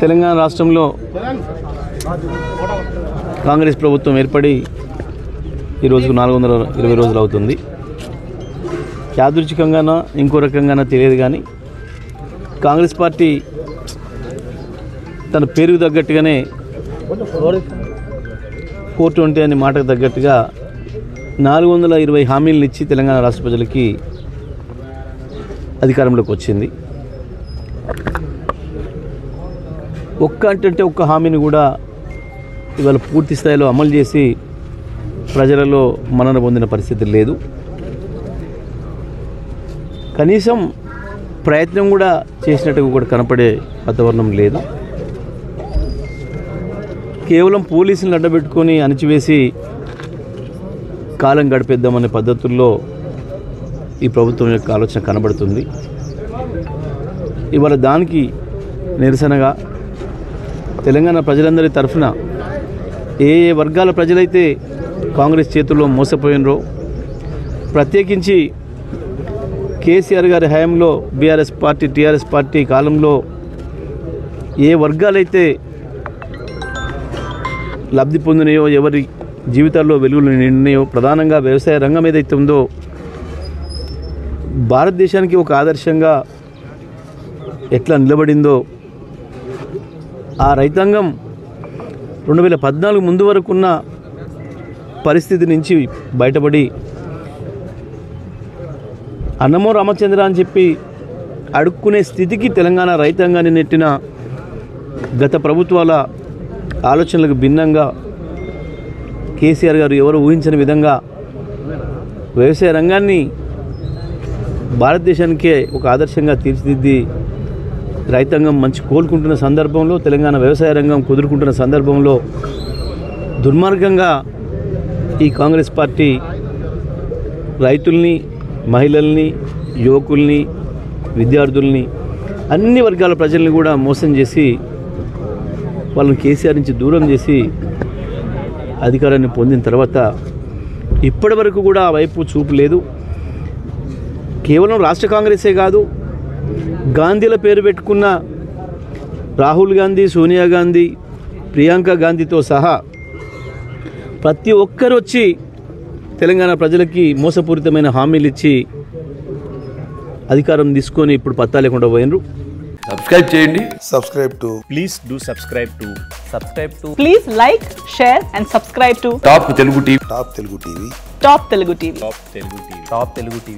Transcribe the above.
తెలంగాణ రాష్ట్రంలో కాంగ్రెస్ ప్రభుత్వం ఏర్పడి ఈ రోజుకు 420 రోజులు అవుతుంది. యాదృచ్ఛికంగానా ఇంకో రకంగానా తెలియదు, కానీ కాంగ్రెస్ పార్టీ తన పేరుకు తగ్గట్టుగానే 420 అనే మాటకు తగ్గట్టుగా 420 హామీలను ఇచ్చి తెలంగాణ రాష్ట్ర ప్రజలకి అధికారంలోకి వచ్చింది. ఒక్క హామీని కూడా ఇవాళ పూర్తి స్థాయిలో అమలు చేసి ప్రజలలో మన్నన పొందిన పరిస్థితి లేదు. కనీసం ప్రయత్నం కూడా చేసినట్టుగా కూడా కనపడే వాతావరణం లేదు. కేవలం పోలీసులను అడ్డబెట్టుకొని అణచివేసి కాలం గడిపేద్దామనే పద్ధతుల్లో ఈ ప్రభుత్వం యొక్క ఆలోచన కనబడుతుంది. ఇవాళ దానికి నిరసనగా తెలంగాణ ప్రజలందరి తరఫున ఏ వర్గాల ప్రజలైతే కాంగ్రెస్ చేతుల్లో మోసపోయినరో, ప్రత్యేకించి కేసీఆర్ గారి హయాంలో బీఆర్ఎస్ పార్టీ టీఆర్ఎస్ పార్టీ కాలంలో ఏ వర్గాలైతే లబ్ధి పొందినాయో, ఎవరి జీవితాల్లో వెలుగులు నిండినాయో, ప్రధానంగా వ్యవసాయ రంగం ఏదైతే ఉందో భారతదేశానికి ఒక ఆదర్శంగా ఎట్లా నిలబడిందో, ఆ రైతాంగం 2014 ముందు వరకున్న పరిస్థితి నుంచి బయటపడి అన్నమో రామచంద్ర అని చెప్పి అడుక్కునే స్థితికి తెలంగాణ రైతాంగాన్ని నెట్టిన గత ప్రభుత్వాల ఆలోచనలకు భిన్నంగా కేసీఆర్ గారు ఎవరు ఊహించని విధంగా వ్యవసాయ రంగాన్ని భారతదేశానికే ఒక ఆదర్శంగా తీర్చిదిద్ది రైతాంగం మంచి కోలుకుంటున్న సందర్భంలో, తెలంగాణ వ్యవసాయ రంగం కుదురుకుంటున్న సందర్భంలో దుర్మార్గంగా ఈ కాంగ్రెస్ పార్టీ రైతుల్ని, మహిళల్ని, యువకుల్ని, విద్యార్థుల్ని, అన్ని వర్గాల ప్రజల్ని కూడా మోసం చేసి వాళ్ళని కేసీఆర్ నుంచి దూరం చేసి అధికారాన్ని పొందిన తర్వాత ఇప్పటి వరకు కూడా ఆ వైపు చూపు లేదు. కేవలం రాష్ట్ర కాంగ్రెసే కాదు, గాంధీల పేరు పెట్టుకున్న రాహుల్ గాంధీ, సోనియా గాంధీ, ప్రియాంక గాంధీతో సహా ప్రతి ఒక్కరు వచ్చి తెలంగాణ ప్రజలకి మోసపూరితమైన హామీలు ఇచ్చి అధికారం తీసుకొని ఇప్పుడు పత్తా లేకుండా పోయినరు. సబ్స్క్రైబ్ చేయండి. Please do subscribe to. Please like, share and subscribe to top Telugu TV. Top Telugu TV. Top Telugu TV.